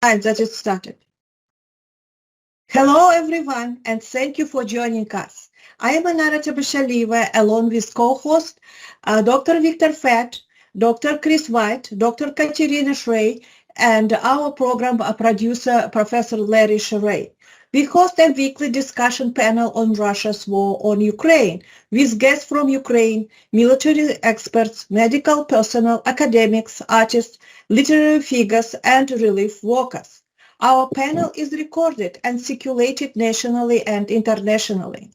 And that is started. Hello, everyone, and thank you for joining us. I am Anara Tabashaliva, along with co-host Dr. Victor Fett, Dr. Chris White, Dr. Katerina Shrey, and our program producer, Professor Larry Shrey. We host a weekly discussion panel on Russia's war on Ukraine with guests from Ukraine, military experts, medical personnel, academics, artists, literary figures, and relief workers. Our panel is recorded and circulated nationally and internationally.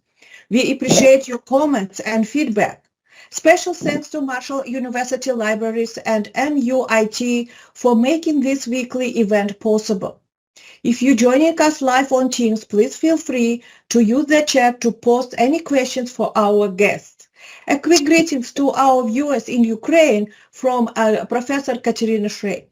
We appreciate your comments and feedback. Special thanks to Marshall University Libraries and MUIT for making this weekly event possible. If you're joining us live on Teams, please feel free to use the chat to post any questions for our guests. A quick greetings to our viewers in Ukraine from Professor Katerina Shrey.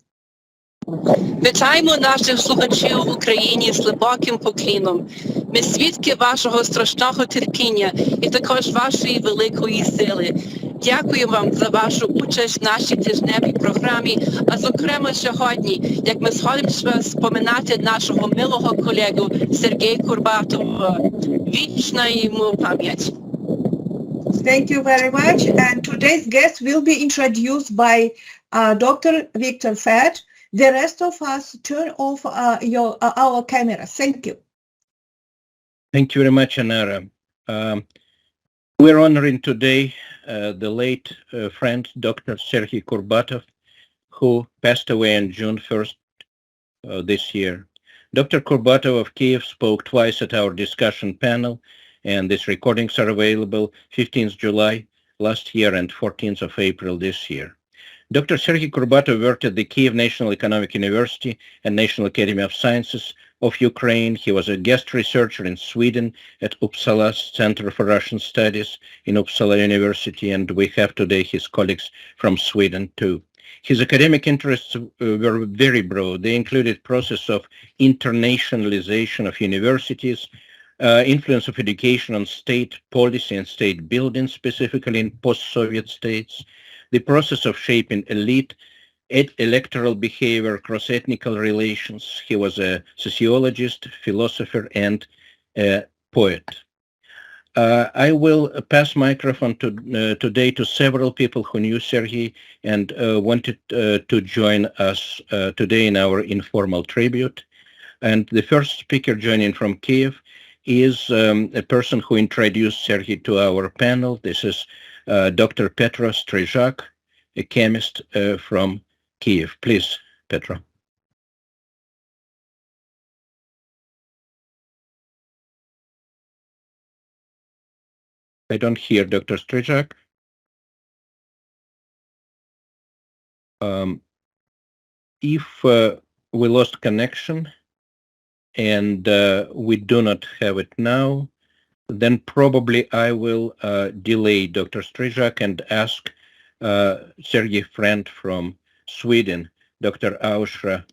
Вітаємо наших слухачів в Україні з глибоким поклоном. Ми свідки вашого страшного терпіння і також вашої великої сили. Дякую вам за вашу участь в нашій тижневій програмі, а зокрема сьогодні, як ми сходимося споминати нашого милого колегу Сергія Курбатова. Вічна йому пам'ять. Thank you very much. And today's guest will be introduced by Dr. Victor Fett. The rest of us turn off our camera. Thank you. Thank you very much, Anara. We're honoring today the late friend, Dr. Sergii Kurbatov, who passed away on June 1st this year. Dr. Kurbatov of Kyiv spoke twice at our discussion panel, and these recordings are available 15th July last year and 14th of April this year. Dr. Sergii Kurbatov worked at the Kyiv National Economic University and National Academy of Sciences of Ukraine. He was a guest researcher in Sweden at Uppsala Centre for Russian Studies in Uppsala University, and we have today his colleagues from Sweden too. His academic interests were very broad. They included process of internationalization of universities, influence of education on state policy and state building, specifically in post-Soviet states, the process of shaping elite electoral behavior, cross-ethnical relations. He was a sociologist, philosopher, and a poet. I will pass microphone today to several people who knew Sergei and wanted to join us today in our informal tribute. And the first speaker joining from Kyiv is a person who introduced Sergei to our panel. This is Dr. Petro Strizhak, a chemist from Kyiv. Please, Petro. I don't hear Dr. Strizhak. If we lost connection and we do not have it now, then probably I will delay Dr. Strizhak and ask Sergei friend from Sweden, Dr. Ausra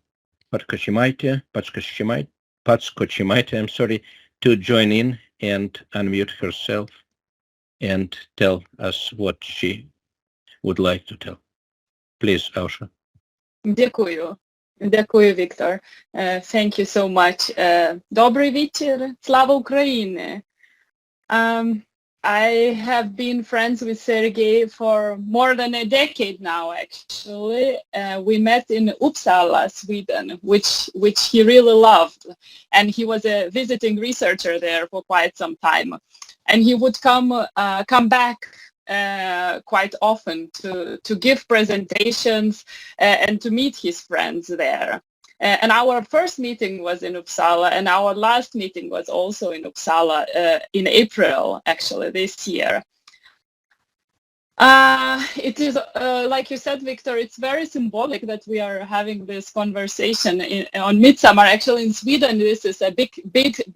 Patskochimaite, I'm sorry, to join in and unmute herself and tell us what she would like to tell. Please, Ausra. Дякую. Дякую, Victor. Thank you so much. Добрий вечір. Слава Україні. I have been friends with Sergei for more than a decade now, actually. We met in Uppsala, Sweden, which he really loved. And he was a visiting researcher there for quite some time. And he would come back quite often to give presentations and to meet his friends there. And our first meeting was in Uppsala, and our last meeting was also in Uppsala in April, actually, this year. It is, like you said, Victor, it's very symbolic that we are having this conversation on Midsummer. Actually, in Sweden, this is a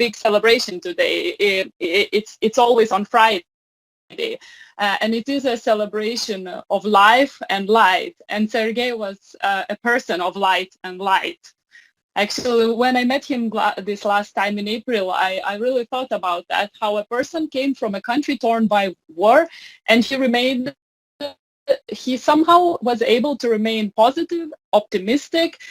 big celebration today. It's always on Friday. And it is a celebration of life and light. And Sergei was a person of light and light. Actually, when I met him this last time in April, I really thought about that, how a person came from a country torn by war, and he remained he somehow was able to remain positive, optimistic.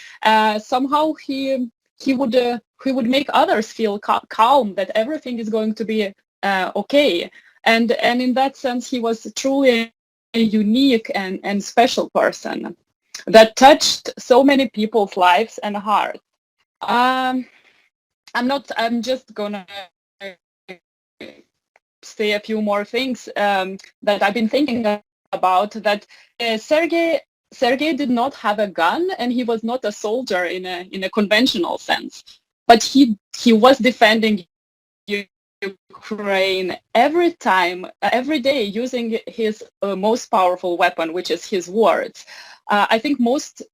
Somehow he would make others feel calm, that everything is going to be okay. And in that sense, he was truly a unique and special person that touched so many people's lives and hearts. I'm just gonna say a few more things that I've been thinking about. That Sergei did not have a gun, and he was not a soldier in a conventional sense, but he was defending Ukraine every day, using his most powerful weapon, which is his words. I think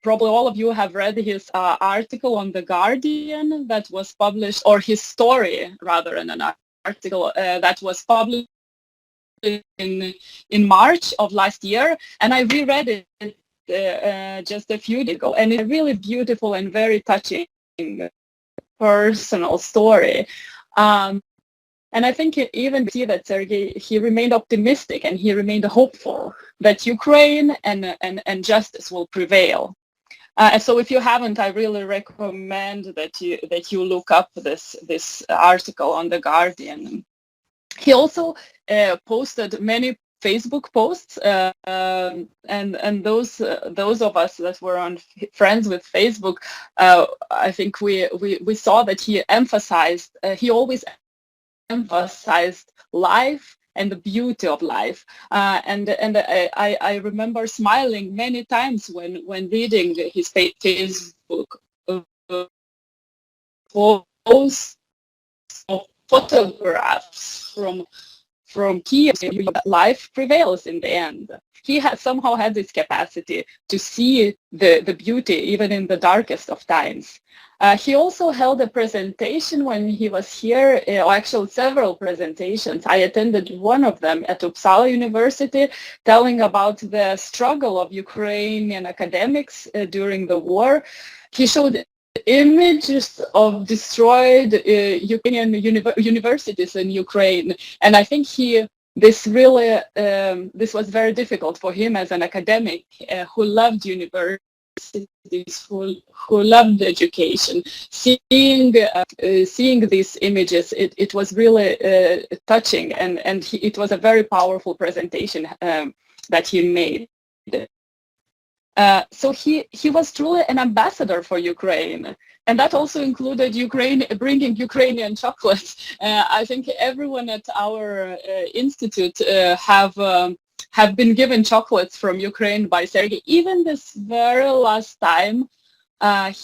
probably all of you have read his article on The Guardian that was published, or his story rather, in an article that was published in March of last year, and I reread it just a few days ago, and it's a really beautiful and very touching personal story. And I think even see that Sergei, he remained optimistic and he remained hopeful that Ukraine and justice will prevail. So if you haven't, I really recommend that you look up this article on The Guardian. He also posted many Facebook posts, and those of us that were on friends with Facebook, I think we saw that he always emphasized life and the beauty of life, and I remember smiling many times when reading his Facebook posts of photographs from Kyiv. Life prevails in the end. He somehow had this capacity to see the beauty even in the darkest of times. He also held a presentation when he was here, or actually several presentations. I attended one of them at Uppsala University, telling about the struggle of Ukrainian academics during the war. He showed images of destroyed Ukrainian universities in Ukraine, and I think this was very difficult for him as an academic who loved universities, who loved education. Seeing these images, it was really touching, and it was a very powerful presentation that he made. So he was truly an ambassador for Ukraine, and that also included bringing Ukrainian chocolates. I think everyone at our institute have been given chocolates from Ukraine by Sergei. Even this very last time,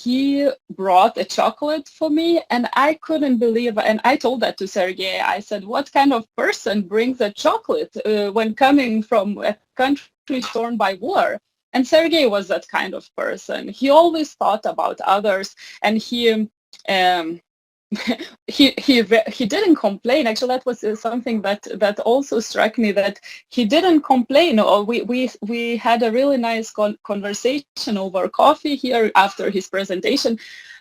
he brought a chocolate for me, and I couldn't believe, and I told that to Sergei. I said, what kind of person brings a chocolate when coming from a country torn by war? And Sergei was that kind of person. He always thought about others, and he didn't complain. Actually, that was something that also struck me, that he didn't complain. Or we had a really nice conversation over coffee here after his presentation,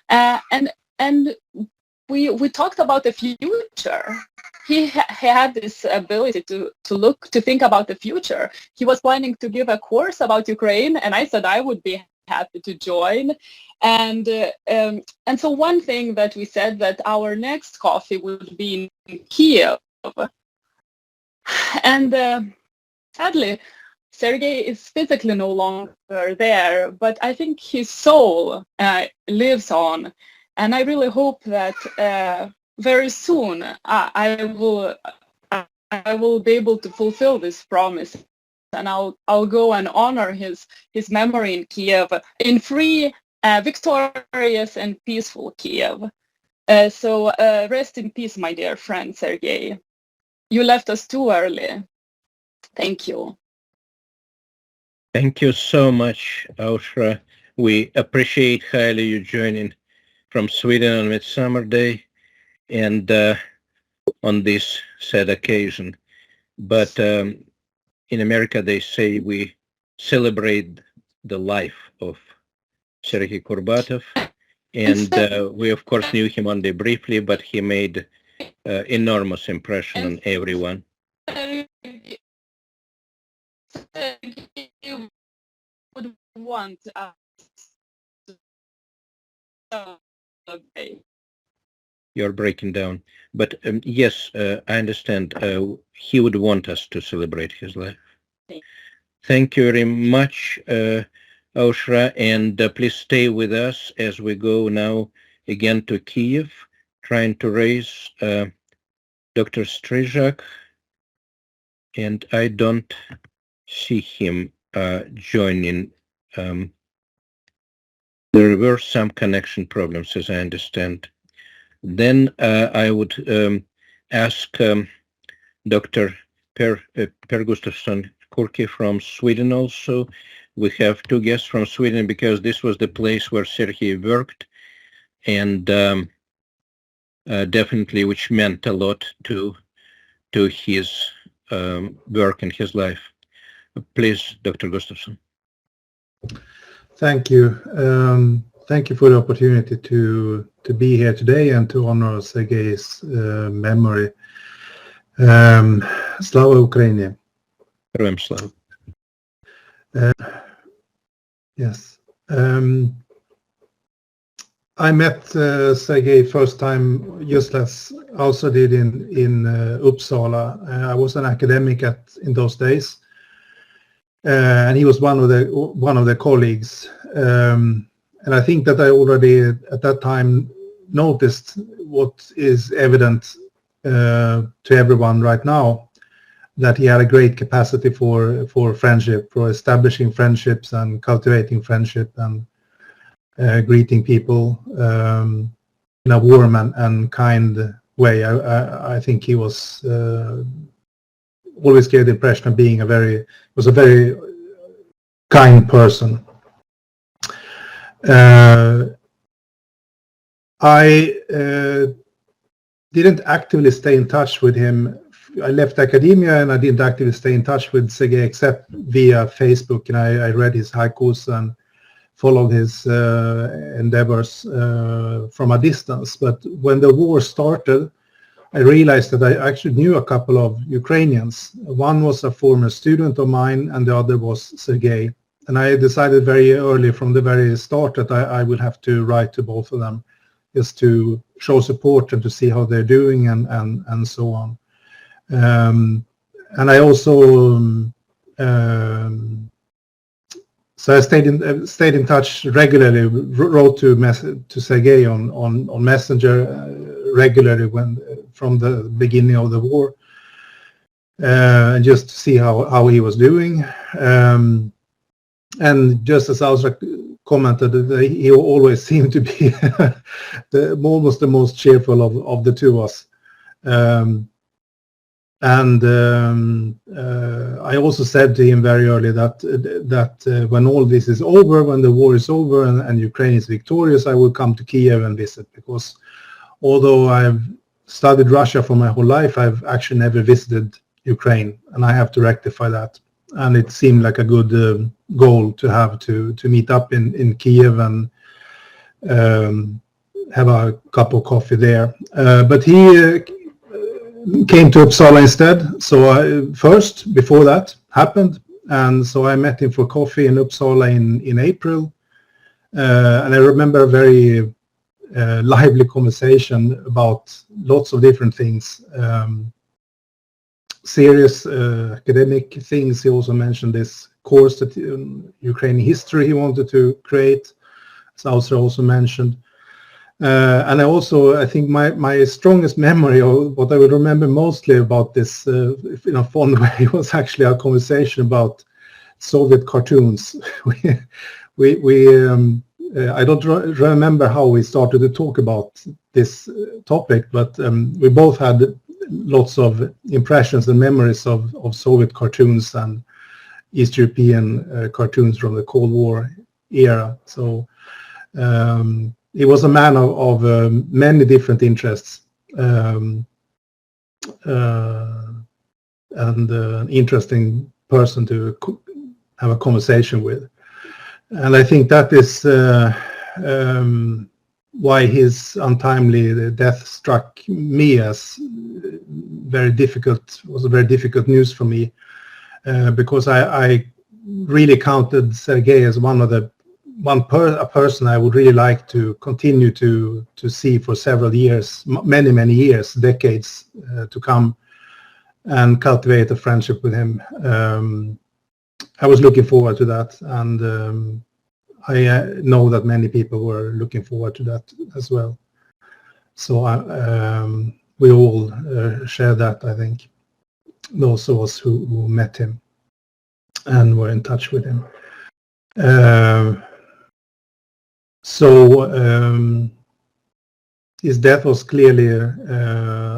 and we talked about the future. He had this ability to think about the future. He was planning to give a course about Ukraine, and I said I would be happy to join. And so one thing that we said, that our next coffee would be in Kyiv. And sadly, Sergei is physically no longer there, but I think his soul lives on. And I really hope that very soon I will be able to fulfill this promise, and I'll go and honor his memory in Kyiv, in free, victorious and peaceful Kyiv. So rest in peace, my dear friend Sergei. You left us too early. Thank you. Thank you so much, Ausra. We appreciate highly you joining from Sweden on Midsummer Day and on this sad occasion. But in America, they say we celebrate the life of Sergei Kurbatov. And we, of course, knew him only briefly, but he made enormous impression on everyone. want us to celebrate. You're breaking down. But yes, I understand. He would want us to celebrate his life. Thank you very much, Aushra, and please stay with us as we go now again to Kyiv, trying to raise Dr. Strizhak, and I don't see him joining. There were some connection problems, as I understand. Then I would ask Dr. Per Gustaffson Kurki from Sweden also. We have two guests from Sweden because this was the place where Sergei worked, and definitely which meant a lot to his work and his life. Please, Dr. Gustaffson. Thank you. Thank you for the opportunity to be here today and to honor Sergei's memory. Slava Ukraini. Heroям слава. Yes. I met Sergei first time just as also did in Uppsala. I was an academic in those days, and he was one of the colleagues. And I think that I already at that time noticed what is evident to everyone right now, that he had a great capacity for friendship, for establishing friendships and cultivating friendship and greeting people in a warm and kind way. I think he was always gave the impression of being a very kind person. I didn't actively stay in touch with him. I left academia and I didn't actively stay in touch with Sergei except via Facebook, and I read his haikus and followed his endeavors from a distance. But when the war started, I realized that I actually knew a couple of Ukrainians. One was a former student of mine and the other was Sergei. And I decided very early from the very start that I would have to write to both of them just to show support and to see how they're doing and so on. And I also so I stayed in touch regularly, wrote to Sergei on Messenger regularly from the beginning of the war, and just to see how he was doing. And just as Aushra commented, he always seemed to be almost the most cheerful of the two of us. I also said to him very early that when all this is over, when the war is over and Ukraine is victorious, I will come to Kyiv and visit, because although I've studied Russia for my whole life, I've actually never visited Ukraine, and I have to rectify that. And it seemed like a good goal to have to meet up in Kyiv and have a cup of coffee there. But he came to Uppsala instead. So first, before that happened, and so I met him for coffee in Uppsala in April. And I remember a very lively conversation about lots of different things. Serious academic things. He also mentioned this course that Ukrainian history he wanted to create, as Aushra also mentioned. And I think my strongest memory, or what I would remember mostly about this in a fond way, was actually a conversation about Soviet cartoons. I don't remember how we started to talk about this topic, but we both had lots of impressions and memories of Soviet cartoons and East European cartoons from the Cold War era. So he was a man of many different interests, and an interesting person to have a conversation with. And I think that is why his untimely death struck me as very difficult news for me, because I really counted Sergei as a person I would really like to continue to see for several years, many years, decades to come, and cultivate a friendship with him. I was looking forward to that, and I know that many people were looking forward to that as well. So we all share that, I think, those of us who met him and were in touch with him. So his death was clearly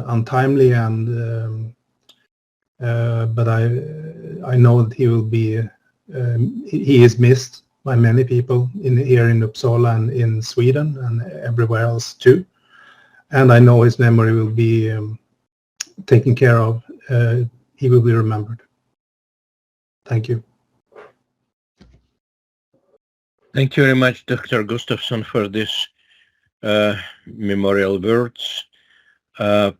untimely, and but I know that he will be he is missed by many people here in Uppsala and in Sweden and everywhere else too. And I know his memory will be taken care of. He will be remembered. Thank you. Thank you very much, Dr. Gustaffson, for this memorial words.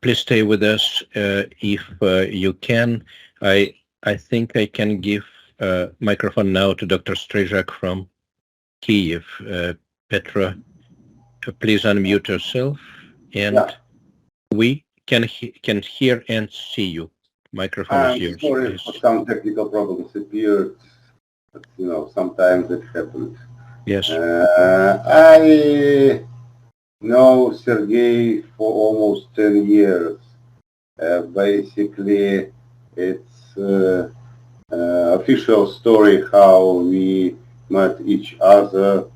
Please stay with us if you can. I think I can give microphone now to Dr. Strizhak from Kyiv. Petro, please unmute yourself, and we can hear and see you. Microphone is yours. Sorry please. for some technical problems appeared, but you know, sometimes it happens. Yes. I know Sergei for almost 10 years. Basically, it's official story how we met each other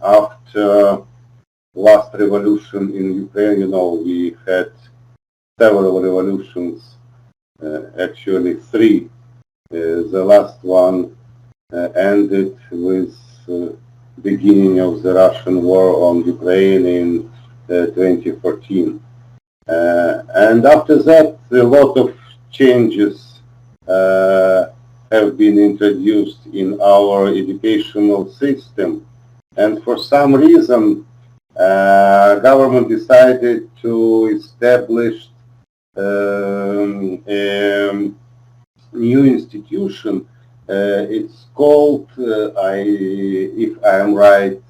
after last revolution in Ukraine. You know, we had several revolutions, actually 3. The last one ended with beginning of the Russian war on Ukraine in 2014. And after that, a lot of changes have been introduced in our educational system. And for some reason, government decided to establish a new institution. It's called, if I am right,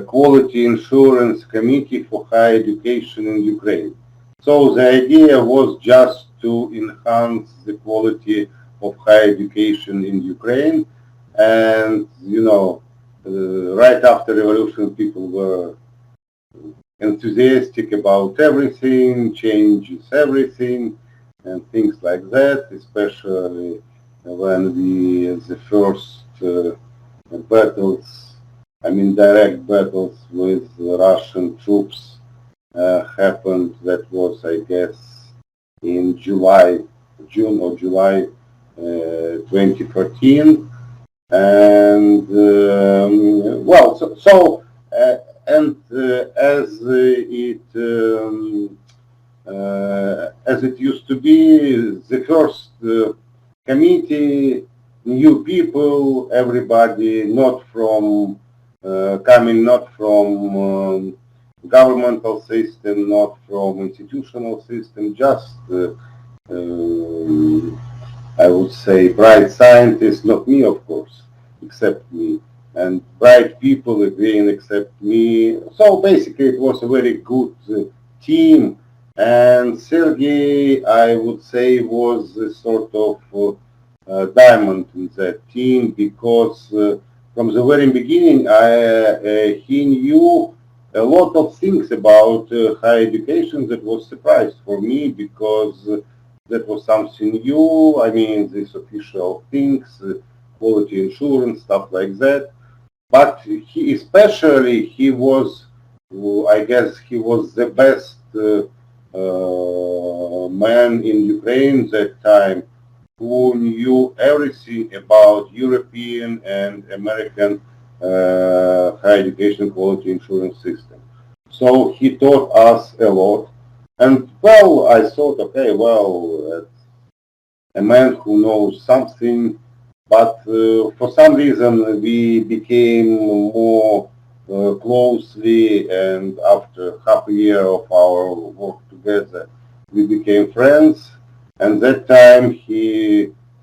Quality Insurance Committee for Higher Education in Ukraine. So the idea was just to enhance the quality of higher education in Ukraine. And, you know, right after revolution, people were enthusiastic about everything, changes everything, and things like that, especially when the first battles, I mean direct battles with Russian troops happened. That was, I guess, in June or July 2014. And well, as it used to be, the first committee, new people, everybody not from coming not from governmental system, not from institutional system, just I would say bright scientists, not me of course, except me, and bright people again except me. So basically it was a very good team, and Sergei, I would say, was a sort of diamond in that team, because from the very beginning he knew a lot of things about higher education that was surprise for me, because that was something new. I mean, these official things, quality insurance, stuff like that. But he especially, he was, I guess, he was the best man in Ukraine that time who knew everything about European and American higher education quality insurance system. So he taught us a lot. And well, I thought, okay, well, a man who knows something, but for some reason we became more closely, and after half a year of our work together, we became friends. And that time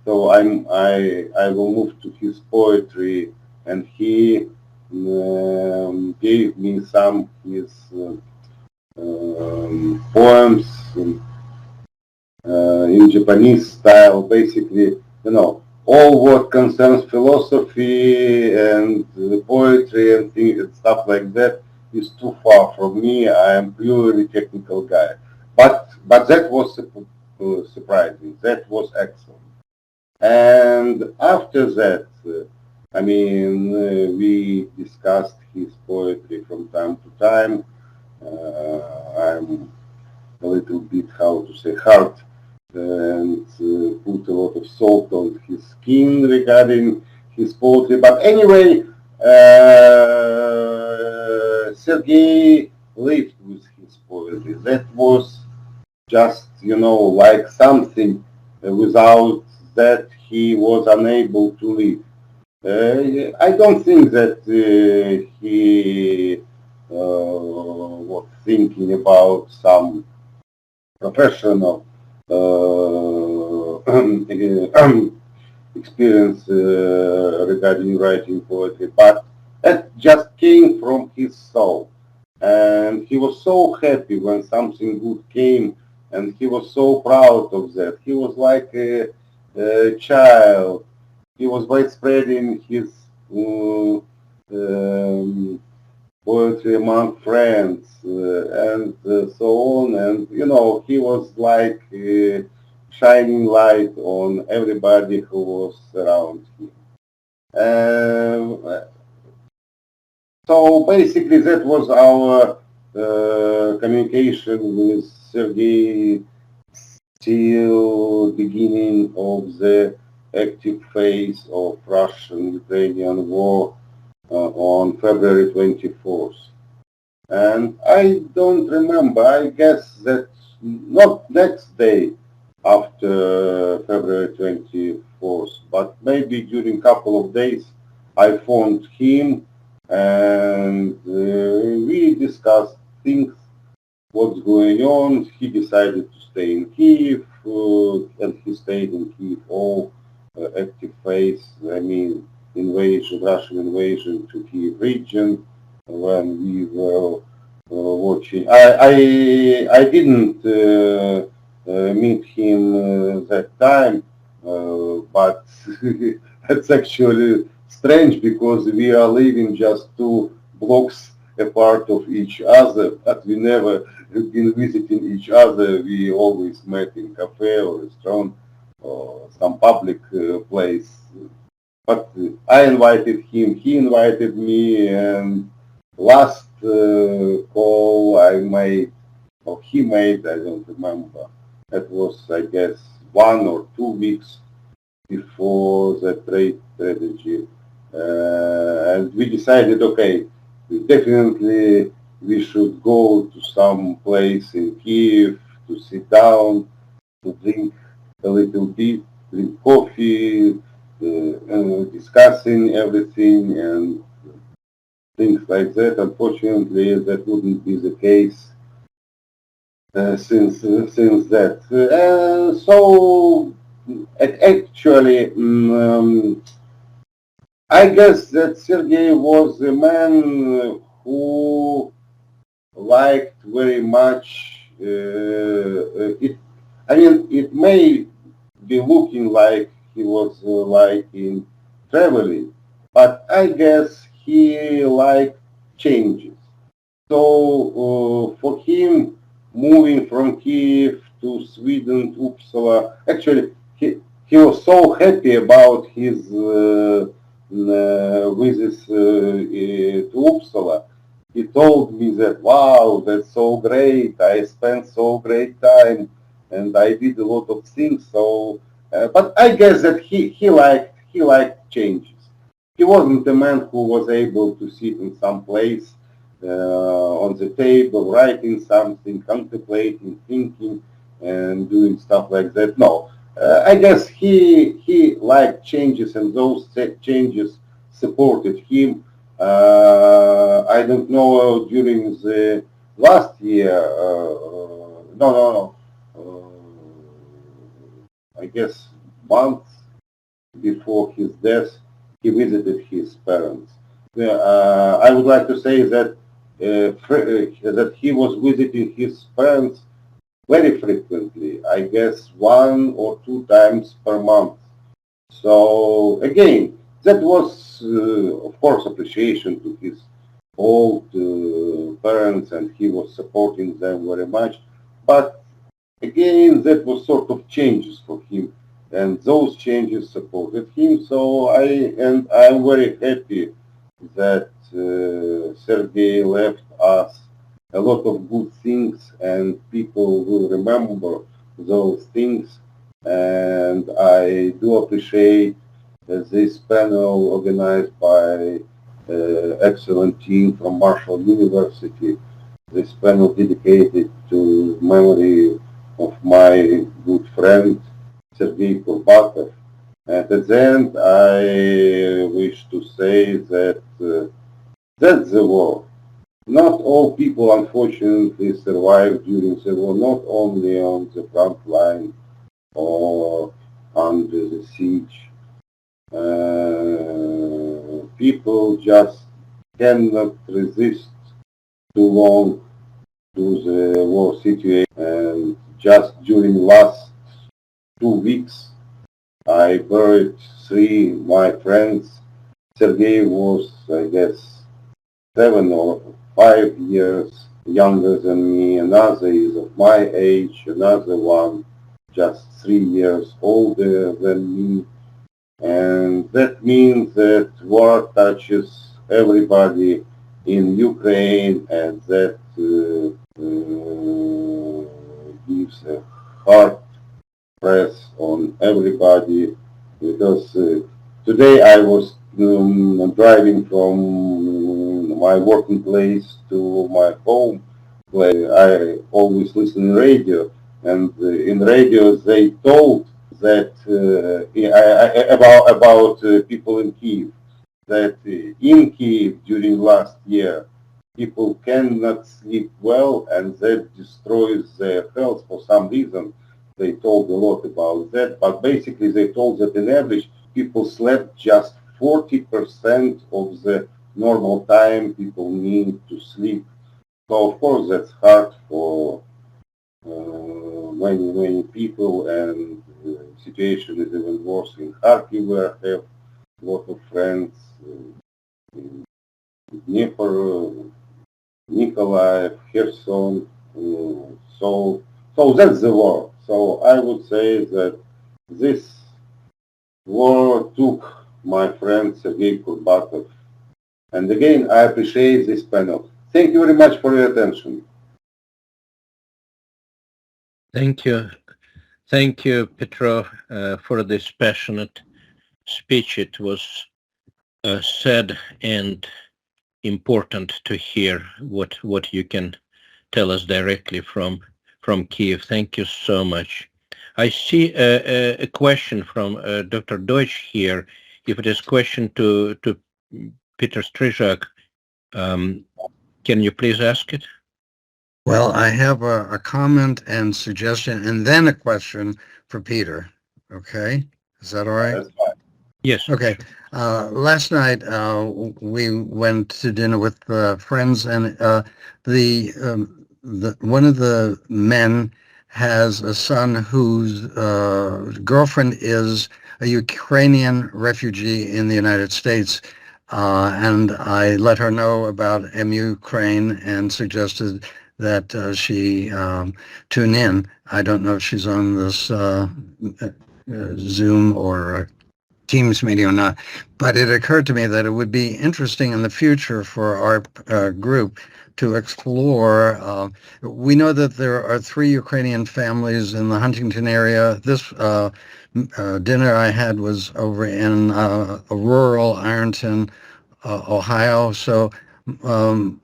so I will move to his poetry, and he gave me some his poems in Japanese style, basically, all what concerns philosophy and poetry and things and stuff like that is too far from me. I am purely technical guy. But that was surprising. That was excellent. And after that, we discussed his poetry from time to time. I'm a little bit, how to say, hard and put a lot of salt on his skin regarding his poetry. But anyway, Sergei lived with his poetry. That was just, like something without that he was unable to live. I don't think that he was thinking about some professional experience regarding writing poetry, but that just came from his soul. And he was so happy when something good came, and he was so proud of that. He was like a child. He was widespreading his poetry among friends and so on. And, he was like shining light on everybody who was around him. So basically that was our communication with Sergei till beginning of the active phase of Russian-Ukrainian war on February 24th. And I don't remember, I guess that not next day after February 24th, but maybe during a couple of days I phoned him and we discussed things, what's going on. He decided to stay in Kyiv and he stayed in Kyiv all active phase, invasion, Russian invasion to Kyiv region when we were watching. I didn't meet him that time, but it's actually strange because we are living just 2 blocks apart of each other, but we never been visiting each other. We always met in cafe or restaurant or some public place. But I invited him, he invited me, and last call I made, or he made, I don't remember. That was, I guess, 1 or 2 weeks before the trade strategy. And we decided, okay, definitely we should go to some place in Kyiv to sit down, to drink a little bit, drink coffee, discussing everything and things like that. Unfortunately, that wouldn't be the case since that. So actually, I guess that Sergei was a man who liked very much it. It may be looking like he was liking traveling, but I guess he liked changes. So for him, moving from Kyiv to Sweden, to Uppsala, actually he was so happy about his visits to Uppsala. He told me that, wow, that's so great, I spent so great time and I did a lot of things. So, but I guess that he liked changes. He wasn't a man who was able to sit in some place on the table, writing something, contemplating, thinking, and doing stuff like that. No, I guess he liked changes, and those changes supported him. I don't know during the last year. I guess, months before his death, he visited his parents. I would like to say that that he was visiting his parents very frequently, I guess 1 or 2 times per month. So again, that was, of course, appreciation to his old parents, and he was supporting them very much. But again, that was sort of changes for him, and those changes supported him. So I'm very happy that Sergei left us a lot of good things, and people will remember those things. And I do appreciate this panel organized by excellent team from Marshall University. This panel dedicated to memory of my good friend Sergei Kurbatov. And at the end, I wish to say that that's the war. Not all people, unfortunately, survived during the war, not only on the front line or under the siege. People just cannot resist too long to the war situation. And just during last 2 weeks, I buried 3 my friends. Sergei was, I guess, 7 or 5 years younger than me. Another is of my age. Another one just 3 years older than me. And that means that war touches everybody in Ukraine, and that gives a hard press on everybody, because today I was driving from my working place to my home, where I always listen to radio, and in radio they told that about people in Kyiv, that in Kyiv during last year people cannot sleep well, and that destroys their health for some reason. They told a lot about that, but basically they told that in average people slept just 40% of the normal time people need to sleep. So of course that's hard for many people, and the situation is even worse in Kharkiv, where I have a lot of friends, in Dnipro, Nikolaev, Kherson. So that's the war. So I would say that this war took my friend Sergei Kurbatov. And again, I appreciate this panel. Thank you very much for your attention. Thank you. Thank you, Petro, for this passionate speech. It was sad and important to hear what you can tell us directly from Kyiv. Thank you so much. I see a question from Dr. Deutsch here. If it is a question to Peter Strizhak, can you please ask it? Well, I have a comment and suggestion, and then a question for Peter. Okay, is that all right? That's fine. Yes. Okay. Last night we went to dinner with friends, and one of the men has a son whose girlfriend is a Ukrainian refugee in the United States. And I let her know about Ukraine and suggested that she tune in. I don't know if she's on this Zoom or Teams meeting or not, but it occurred to me that it would be interesting in the future for our group to explore. We know that there are 3 Ukrainian families in the Huntington area. This dinner I had was over in a rural Ironton, Ohio. So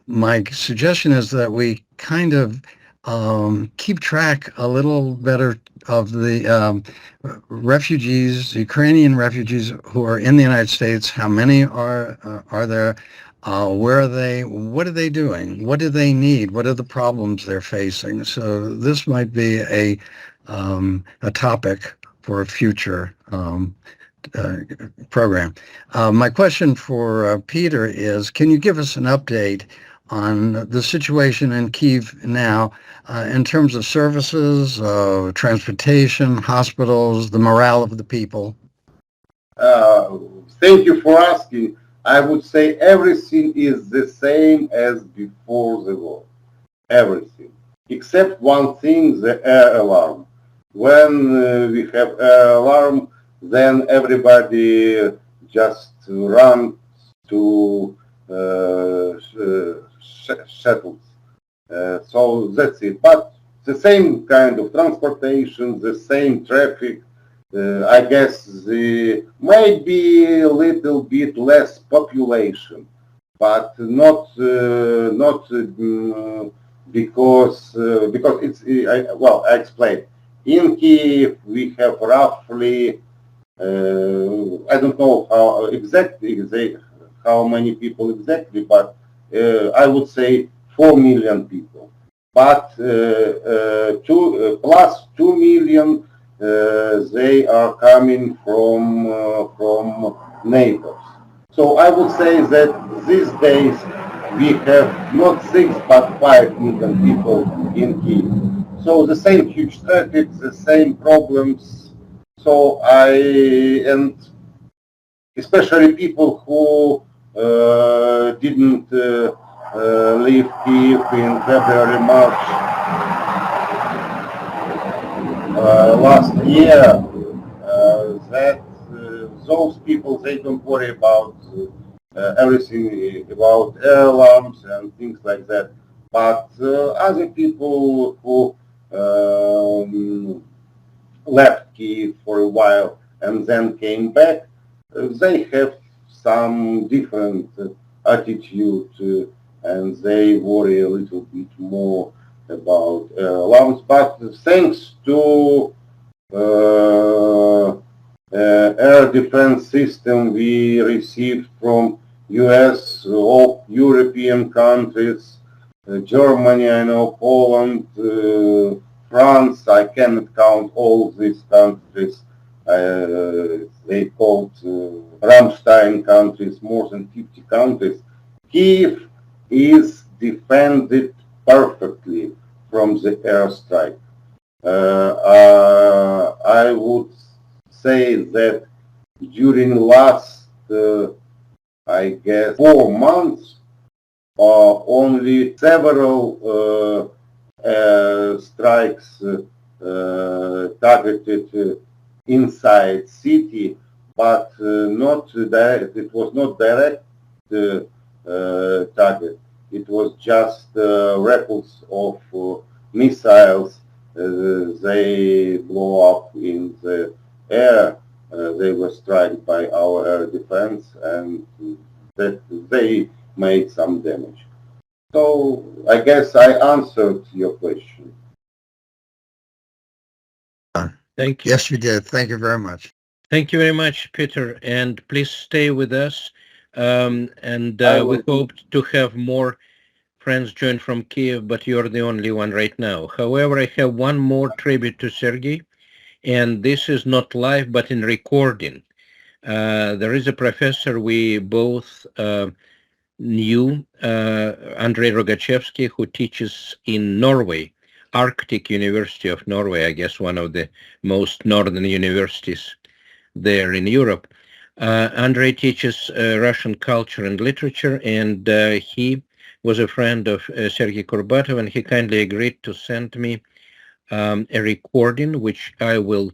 my suggestion is that we kind of keep track a little better of the refugees, Ukrainian refugees who are in the United States. How many are there? Where are they? What are they doing? What do they need? What are the problems they're facing? So this might be a topic for a future program. My question for Peter is, can you give us an update on the situation in Kyiv now in terms of services, transportation, hospitals, the morale of the people? Thank you for asking. I would say everything is the same as before the war. Everything. Except one thing, the air alarm. When we have air alarm, then everybody just runs to shuttles. So that's it. But the same kind of transportation, the same traffic. I guess maybe a little bit less population, but not because it's I explained. In Kyiv we have roughly I don't know how exactly how many people exactly, but I would say 4 million people. But plus 2 million. They are coming from neighbors. So I would say that these days we have not 6 but 5 million people in Kyiv. So the same huge traffic, the same problems. So and especially people who didn't leave Kyiv in February, March. Last year, that those people, they don't worry about everything about air alarms and things like that. But other people who left Kyiv for a while and then came back, they have some different attitude and they worry a little bit more about alarms, but thanks to air defense system we received from US, all European countries, Germany, I know, Poland, France, I cannot count all these countries. They called Rammstein countries, more than 50 countries. Kyiv is defended perfectly from the airstrike. I would say that during last, I guess, 4 months, only several strikes targeted inside city, but not direct. It was not direct target. It was just ripples of missiles. They blow up in the air. They were struck by our air defense, and that they made some damage. So I guess I answered your question. Thank you. Yes, you did. Thank you very much. Thank you very much, Peter, and please stay with us. We hope to have more friends join from Kyiv, but you're the only one right now. However, I have one more tribute to Sergei, and this is not live, but in recording. There is a professor we both knew, Andrei Rogatchevski, who teaches in Norway, Arctic University of Norway, I guess one of the most northern universities there in Europe. Andrei teaches Russian culture and literature, and he was a friend of Sergei Kurbatov, and he kindly agreed to send me a recording, which I will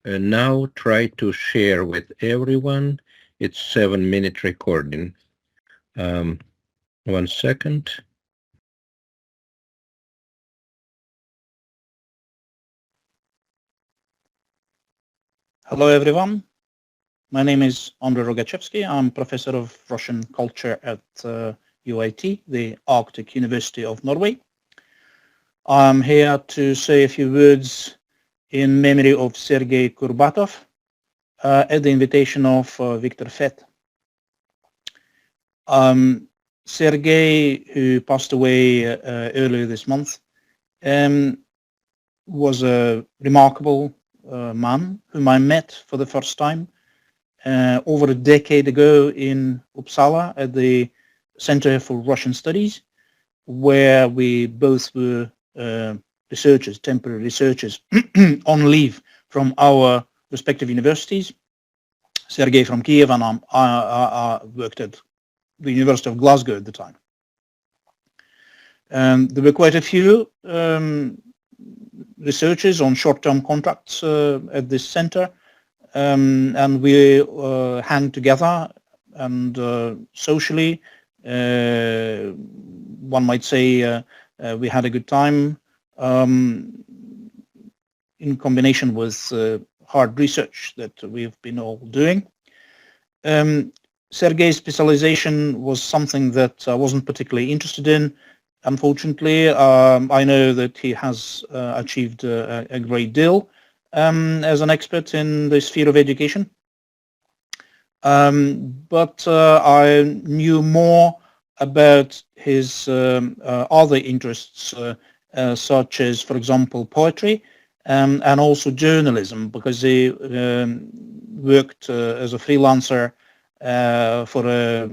now try to share with everyone. It's 7-minute recording. 1 second. Hello, everyone. My name is Andrei Rogatchevski. I'm professor of Russian culture at UIT, the Arctic University of Norway. I'm here to say a few words in memory of Sergei Kurbatov at the invitation of Viktor Fett. Sergei, who passed away earlier this month, was a remarkable man whom I met for the first time over a decade ago in Uppsala at the Center for Russian Studies, where we both were researchers, temporary researchers on leave from our respective universities. Sergei from Kyiv, and I worked at the University of Glasgow at the time. There were quite a few researchers on short-term contracts at this center, and we hang together, and socially, one might say we had a good time in combination with hard research that we've been all doing. Sergei's specialization was something that I wasn't particularly interested in. Unfortunately, I know that he has achieved a great deal as an expert in the sphere of education. But I knew more about his other interests, such as, for example, poetry, and also journalism, because he worked as a freelancer for a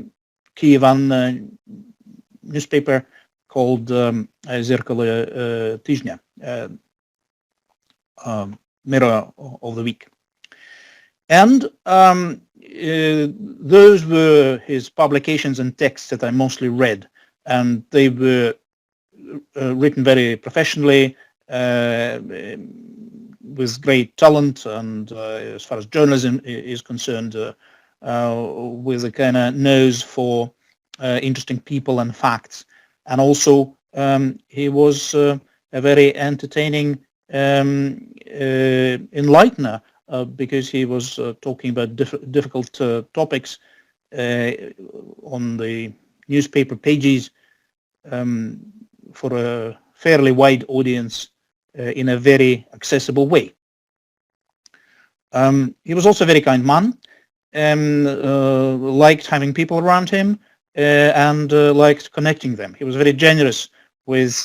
Kyiv newspaper called Zerkalo Tizhnya, Mirror of the Week. And those were his publications and texts that I mostly read, and they were written very professionally, with great talent, and as far as journalism is concerned, with a kind of nose for interesting people and facts. And also he was a very entertaining enlightener, because he was talking about difficult topics on the newspaper pages for a fairly wide audience in a very accessible way. He was also a very kind man, liked having people around him, and liked connecting them. He was very generous with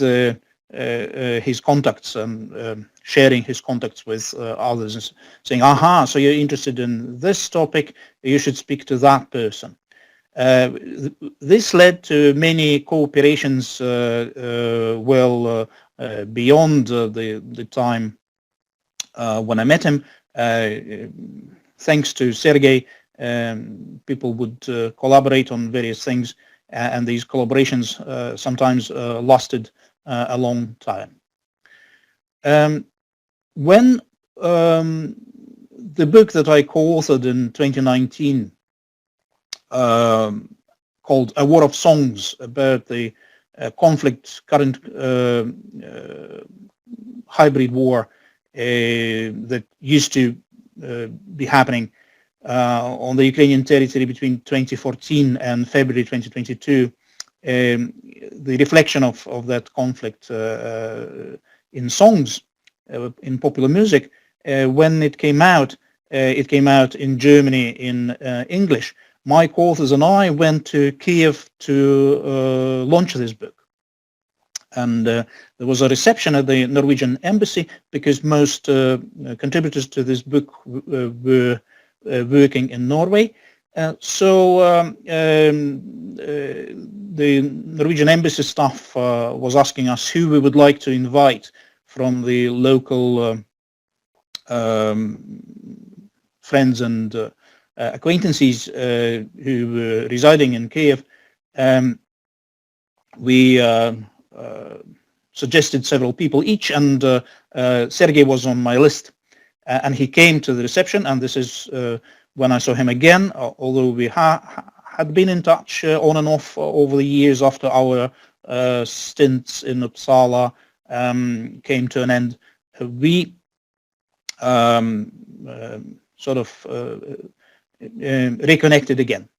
his contacts, and sharing his contacts with others, and saying, aha, so you're interested in this topic, you should speak to that person. This led to many cooperations well beyond the time when I met him. Thanks to Sergei, people would collaborate on various things, and these collaborations sometimes lasted a long time. When the book that I co-authored in 2019, called A War of Songs, about the current hybrid war that used to be happening on the Ukrainian territory between 2014 and February 2022, the reflection of that conflict in songs, in popular music, when it came out in Germany in English. My co-authors and I went to Kyiv to launch this book. And there was a reception at the Norwegian embassy, because most contributors to this book were working in Norway. So the Norwegian embassy staff was asking us who we would like to invite from the local friends and acquaintances who were residing in Kyiv. We suggested several people each, and Sergei was on my list, and he came to the reception, and this is when I saw him again, although we had been in touch on and off over the years after our stints in Uppsala came to an end. We sort of reconnected again.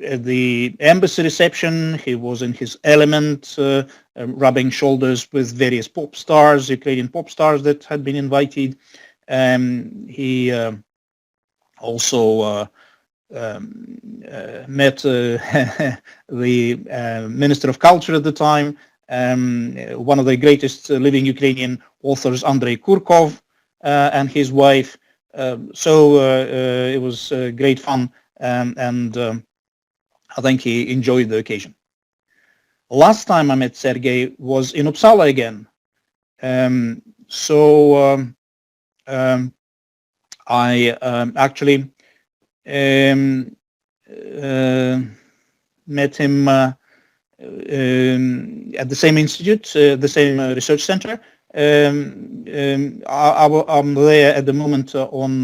At the embassy reception, he was in his element, rubbing shoulders with various pop stars, Ukrainian pop stars that had been invited. He also met the Minister of Culture at the time, one of the greatest living Ukrainian authors, Andrei Kurkov, and his wife. It was great fun, and I think he enjoyed the occasion. Last time I met Sergei was in Uppsala again. I actually met him at the same institute, the same research center. I'm there at the moment on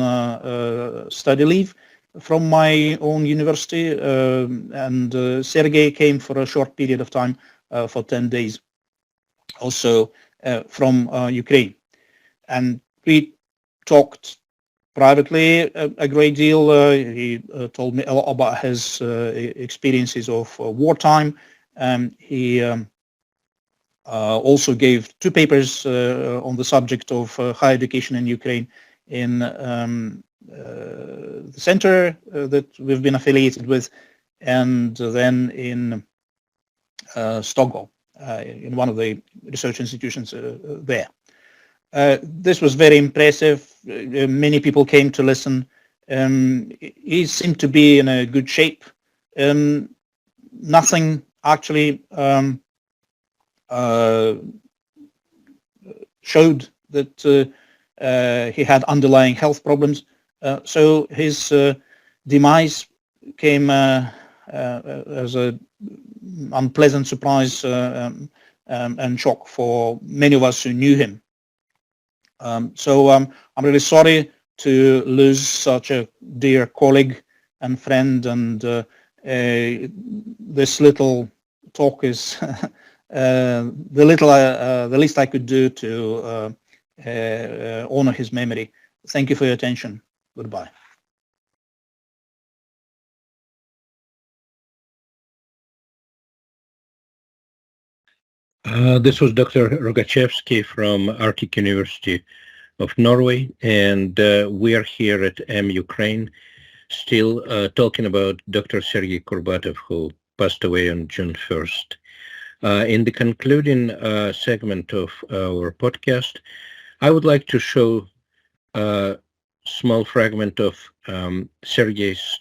study leave from my own university, and Sergei came for a short period of time, for 10 days, also from Ukraine. And we talked privately a great deal. He told me a lot about his experiences of wartime. He also gave 2 papers on the subject of higher education in Ukraine in the center that we've been affiliated with, and then in Stockholm, in one of the research institutions there. This was very impressive. Many people came to listen. He seemed to be in a good shape. Nothing actually showed that he had underlying health problems. So his demise came as an unpleasant surprise and shock for many of us who knew him. I'm really sorry to lose such a dear colleague and friend, and this little talk is the least I could do to honor his memory. Thank you for your attention. Goodbye. This was Dr. Rogatchevski from Arctic University of Norway, and we are here at Ukraine still talking about Dr. Sergei Kurbatov, who passed away on June 1st. In the concluding segment of our podcast, I would like to show a small fragment of Sergei's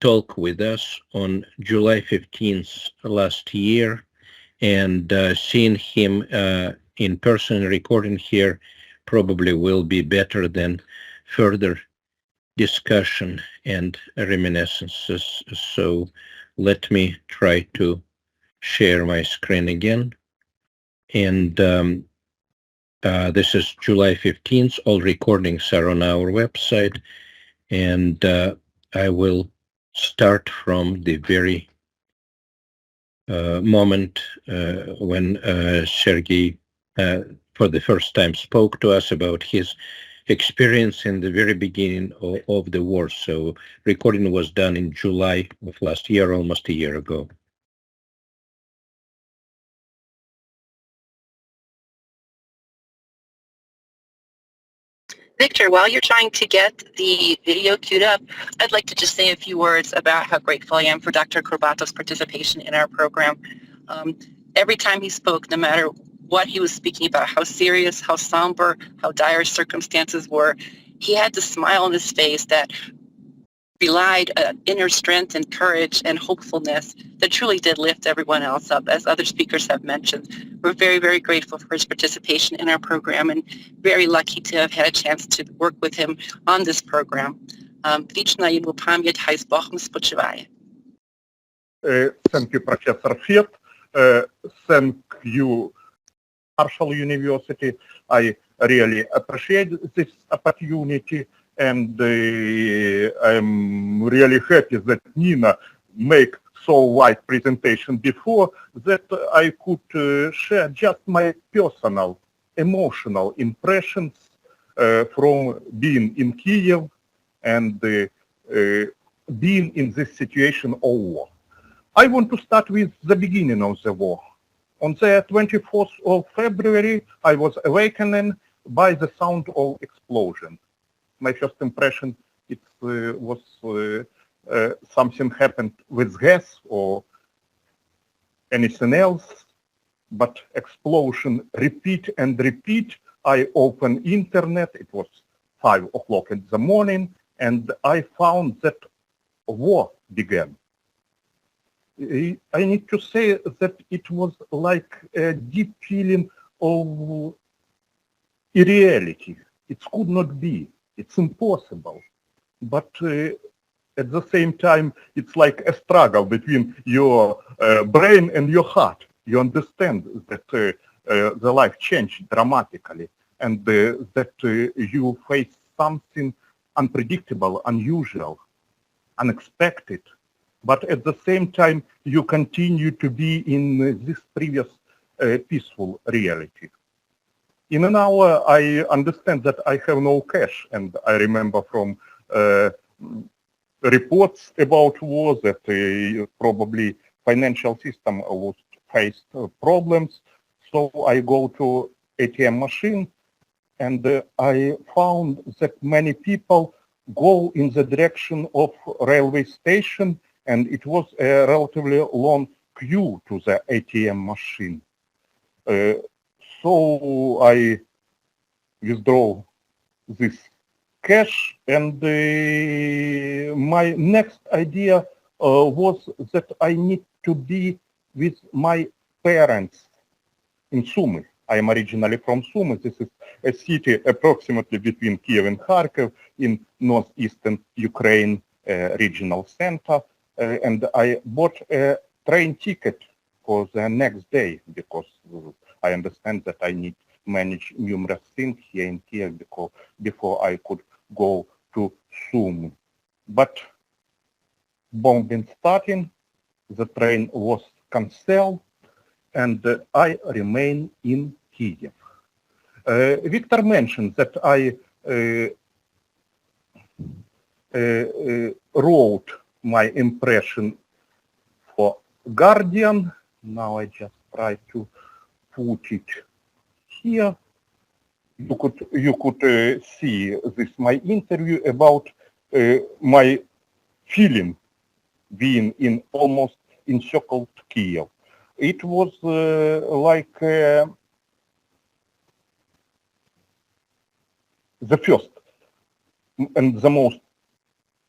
talk with us on July 15th last year, and seeing him in person, recording here, probably will be better than further discussion and reminiscences. So let me try to share my screen again. And this is July 15th. All recordings are on our website. And I will start from the very moment when Sergei for the first time spoke to us about his experience in the very beginning of the war. So recording was done in July of last year, almost a year ago. Victor, while you're trying to get the video queued up, I'd like to just say a few words about how grateful I am for Dr. Kurbatov's participation in our program. Every time he spoke, no matter what he was speaking about, how serious, how somber, how dire circumstances were, he had this smile on his face that belied inner strength and courage and hopefulness that truly did lift everyone else up, as other speakers have mentioned. We're very, very grateful for his participation in our program and very lucky to have had a chance to work with him on this program. Вічна йому пам'ять, хай з Богом спочиває. Thank you, Professor Fiat. Thank you, Marshall University. I really appreciate this opportunity, and I'm really happy that Nina make so wide presentation before that I could share just my personal, emotional impressions from being in Kyiv and being in this situation of war. I want to start with the beginning of the war. On the 24th of February, I was awakened by the sound of explosion. My first impression, it was something happened with gas or anything else, but explosion repeat and repeat. I open internet, it was 5 o'clock in the morning, and I found that war began. I need to say that it was like a deep feeling of irreality. It could not be, it's impossible. But at the same time, it's like a struggle between your brain and your heart. You understand that the life changed dramatically, and that you face something unpredictable, unusual, unexpected. But at the same time, you continue to be in this previous peaceful reality. In an hour, I understand that I have no cash, and I remember from reports about war that probably financial system was faced problems. So I go to ATM machine, and I found that many people go in the direction of railway station, and it was a relatively long queue to the ATM machine. So I withdraw this cash, and my next idea was that I need to be with my parents in Sumy. I am originally from Sumy. This is a city approximately between Kyiv and Kharkiv in northeastern Ukraine regional center. And I bought a train ticket for the next day because I understand that I need to manage numerous things here in Kyiv before I could go to Sumy. But bombing starting, the train was cancelled, and I remain in Kyiv. Victor mentioned that I wrote my impression for Guardian. Now I just try to put it here. You could see this my interview about my feeling being in almost encircled Kyiv. It was like the first and the most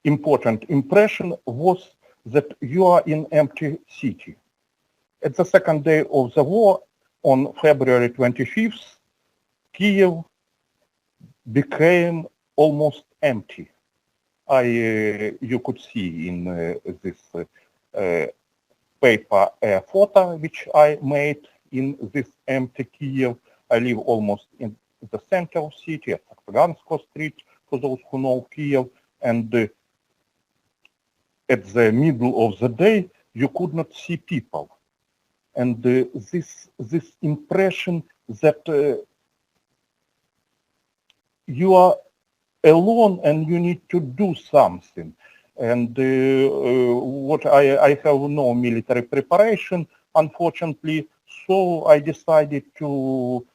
important impression was that you are in empty city. At the second day of the war, on February 25th, Kyiv became almost empty. You could see in this paper a photo which I made in this empty Kyiv. I live almost in the center of city, at Saktagansko Street, for those who know Kyiv, and at the middle of the day, you could not see people. And this impression that you are alone and you need to do something. And what I have no military preparation, unfortunately, so I decided to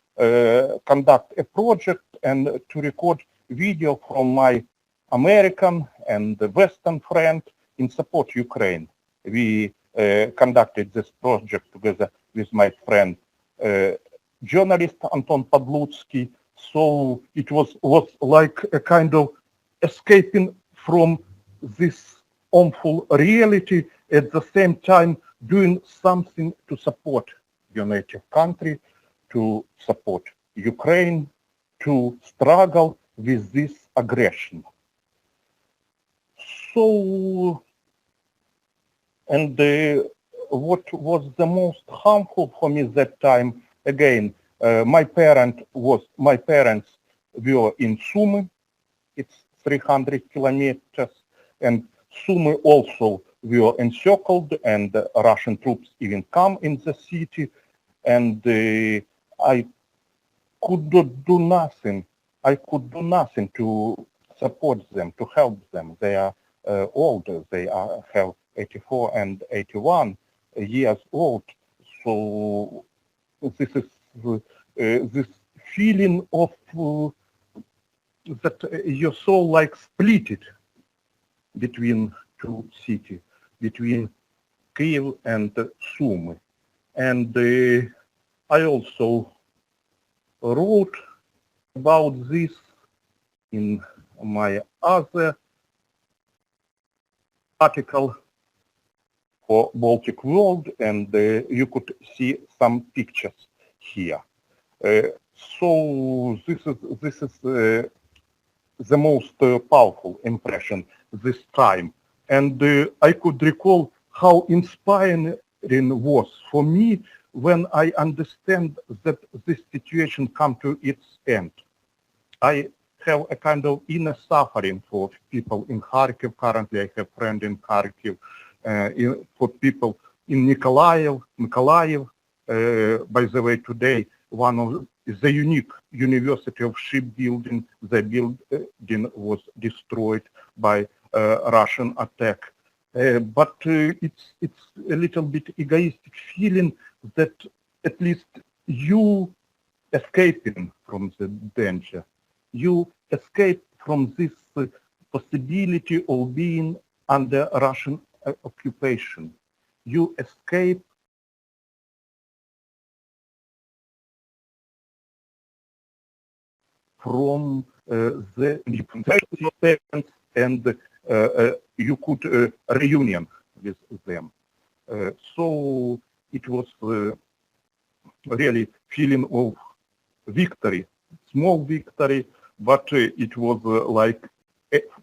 conduct a project and to record video from my American and Western friend in support Ukraine. We conducted this project together with my friend, journalist Anton Podlutsky. So it was like a kind of escaping from this awful reality, at the same time doing something to support your native country, to support Ukraine, to struggle with this aggression. So, and what was the most harmful for me that time, again, my parents were in Sumy. It's 300 kilometers, and Sumy also were encircled, and Russian troops even come in the city, and I could not do nothing. I could do nothing to support them, to help them. They are older. They have 84 and 81 years old. So this is this feeling of that your soul like split between two cities, between Kyiv and Sumy. And I also wrote about this in my other article for Baltic World, and you could see some pictures here. So this is the most powerful impression this time, and I could recall how inspiring was for me when I understand that this situation come to its end. I have a kind of inner suffering for people in Kharkiv. Currently, I have a friend in Kharkiv. For people in Mykolaiv. By the way, today one of the unique University of Shipbuilding, the building was destroyed by Russian attack. But it's a little bit egoistic feeling that at least you escaping from the danger. You escape from this possibility of being under Russian occupation. You escape from the parents, and you could reunion with them. So it was really feeling of victory, small victory, but it was like,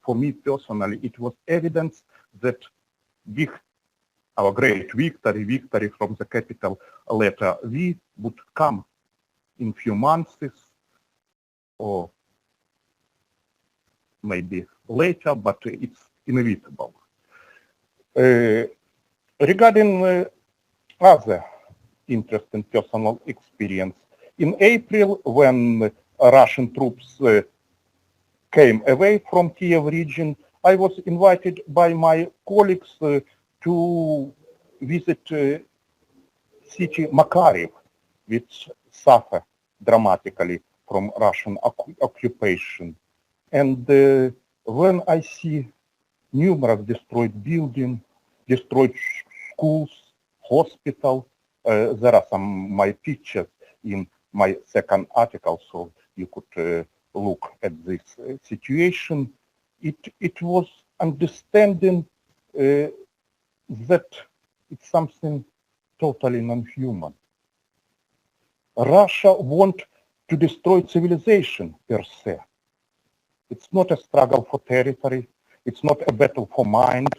for me personally, it was evidence that our great victory from the capital letter V would come in few months or maybe later, but it's inevitable. Regarding other interesting personal experience, in April, when Russian troops came away from Kyiv region, I was invited by my colleagues to visit city Makariv, which suffered dramatically from Russian occupation. And when I see numerous destroyed buildings, destroyed schools, hospitals, there are some my pictures in my second article, so you could look at this situation. It was understanding that it's something totally non-human. Russia wants to destroy civilization per se. It's not a struggle for territory. It's not a battle for mind.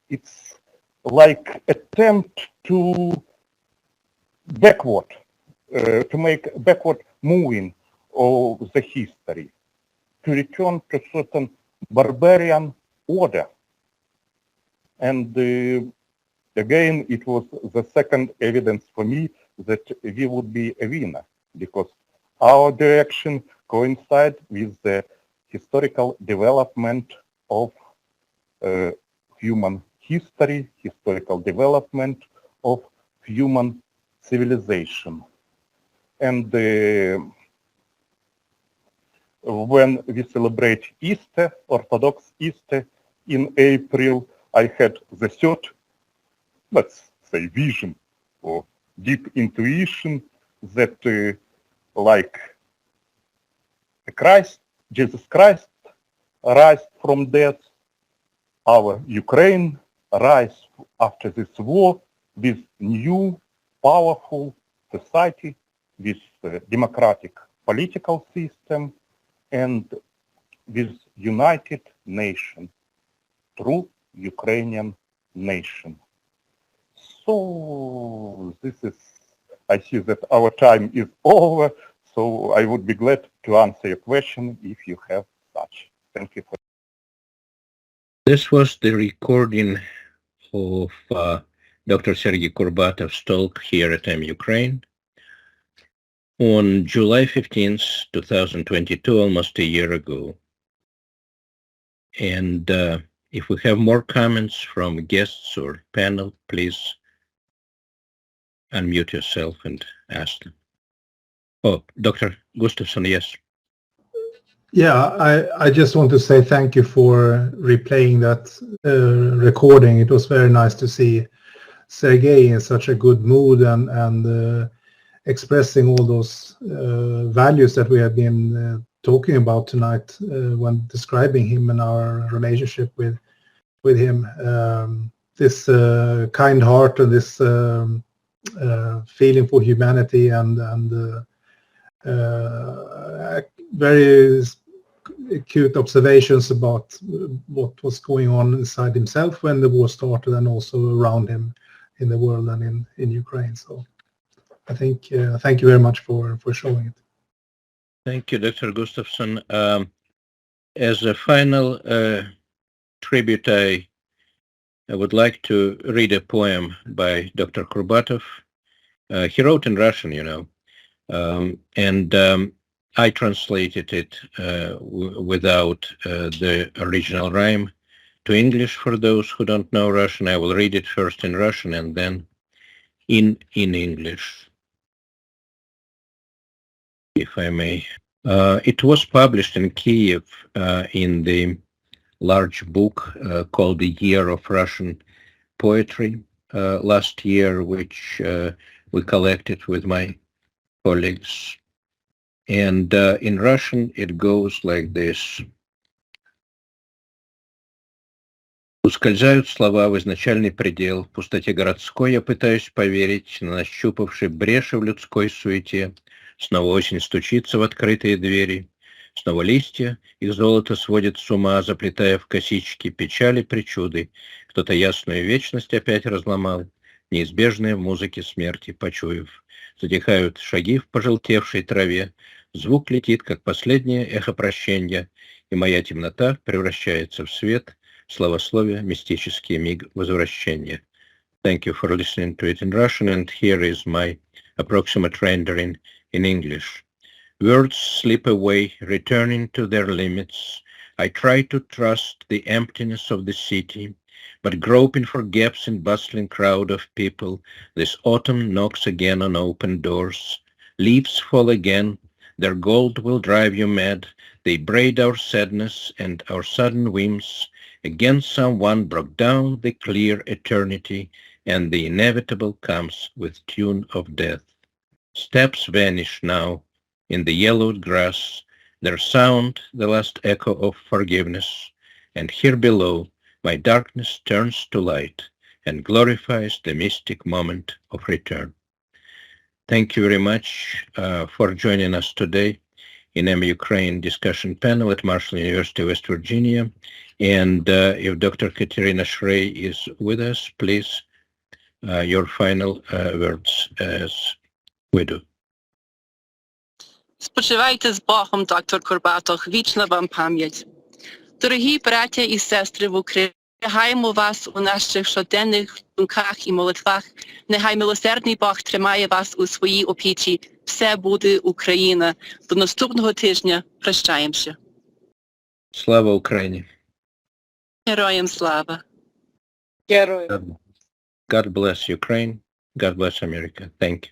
It's like attempt to make backward moving of the history, to return to certain barbarian order. And again, it was the second evidence for me that we would be a winner, because our direction coincides with the historical development of human history, historical development of human civilization. And when we celebrate Easter, Orthodox Easter in April, I had the third, let's say, vision or deep intuition that like Jesus Christ rise from death, our Ukraine rise after this war with new powerful society, with democratic political system, and with united nation, true Ukrainian nation. So this is, I see that our time is over, so I would be glad to answer your question if you have such. Thank you. This was the recording of Dr. Sergii Kurbatov's talk here at Ukraine on July 15th, 2022, almost a year ago. And if we have more comments from guests or panel, please unmute yourself and ask them. Oh, Dr. Gustaffson, yes. Yeah, I just want to say thank you for replaying that recording. It was very nice to see Sergei in such a good mood, and expressing all those values that we have been talking about tonight when describing him and our relationship with him. This kind heart and this feeling for humanity and very acute observations about what was going on inside himself when the war started and also around him in the world and in Ukraine. So I think thank you very much for showing it. Thank you, Dr. Gustaffson. As a final tribute, I would like to read a poem by Dr. Kurbatov. He wrote in Russian, you know, and I translated it without the original rhyme to English for those who don't know Russian. I will read it first in Russian and then in English, if I may. It was published in Kyiv in the large book called The Year of Russian Poetry last year, which we collected with my colleagues. And in Russian, it goes like this. Ускользают слова в изначальный предел, в пустоте городской я пытаюсь поверить, нащупавши бреши в людской суете. Снова осень стучится в открытые двери, снова листья, их золото сводит с ума, заплетая в косички печали, причуды. Кто-то ясную вечность опять разломал, неизбежные в музыке смерти почуяв. Затихают шаги в пожелтевшей траве, звук летит, как последнее эхо прощенья, и моя темнота превращается в свет, славословие, мистический миг возвращения. Thank you for listening to it in Russian, and here is my approximate rendering in English. Words slip away, returning to their limits. I try to trust the emptiness of the city, but groping for gaps in bustling crowd of people, this autumn knocks again on open doors. Leaves fall again, their gold will drive you mad. They braid our sadness and our sudden whims. Again someone broke down the clear eternity, and the inevitable comes with tune of death. Steps vanish now in the yellowed grass, their sound the last echo of forgiveness, and here below my darkness turns to light and glorifies the mystic moment of return. Thank you very much for joining us today in Ukraine discussion panel at Marshall University, West Virginia. And if Dr. Katerina Shrey is with us, please, your final words as we do. Спочивайте з Богом, доктор Курбатов, вічна вам пам'ять. Дорогі браття і сестри в Україні, Гаємо вас у наших щоденних думках і молитвах. Нехай милосердний Бог тримає вас у своїй опіці. Все буде Україна. До наступного тижня прощаємося. Слава Україні. Героям слава. Героям. God bless Ukraine. God bless America. Thank you.